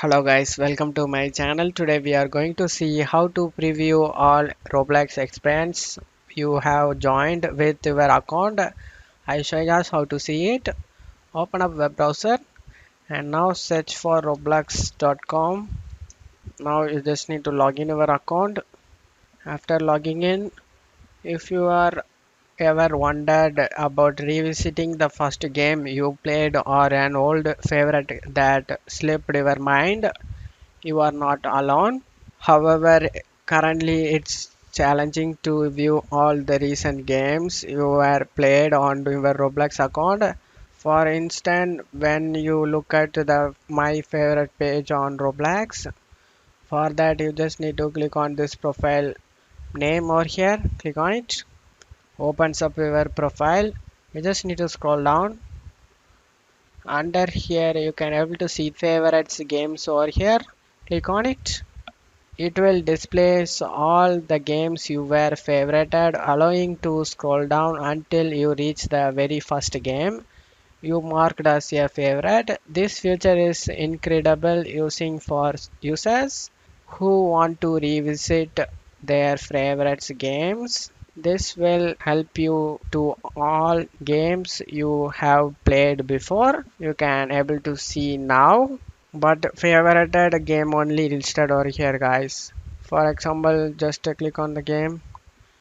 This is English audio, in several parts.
Hello guys, welcome to my channel. Today we are going to see how to preview all Roblox experience you have joined with your account. I show you guys how to see it. Open up web browser and now search for roblox.com. Now you just need to log in your account. After logging in, if you are ever wondered about revisiting the first game you played or an old favorite that slipped your mind, you are not alone. However, currently it's challenging to view all the recent games you were played on your Roblox account. For instance, when you look at the my favorite page on Roblox, for that you just need to click on this profile name over here. Click on it. Opens up your profile. You just need to scroll down. Under here you can able to see favorites games over here. Click on it. It will display all the games you were favorited, allowing to scroll down until you reach the very first game you marked as a favorite. This feature is incredible using for users who want to revisit their favorites games. This will help you to all games you have played before. You can able to see now, but favorited game only listed over here, guys. For example, just click on the game.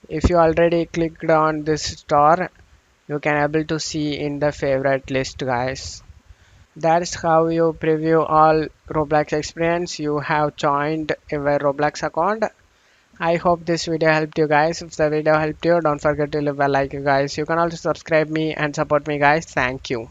If you already clicked on this star, you can able to see in the favorite list, guys. That's how you preview all Roblox experience you have joined your Roblox account. I hope this video helped you guys. If the video helped you, don't forget to leave a like, guys. You can also subscribe me and support me, guys. Thank you.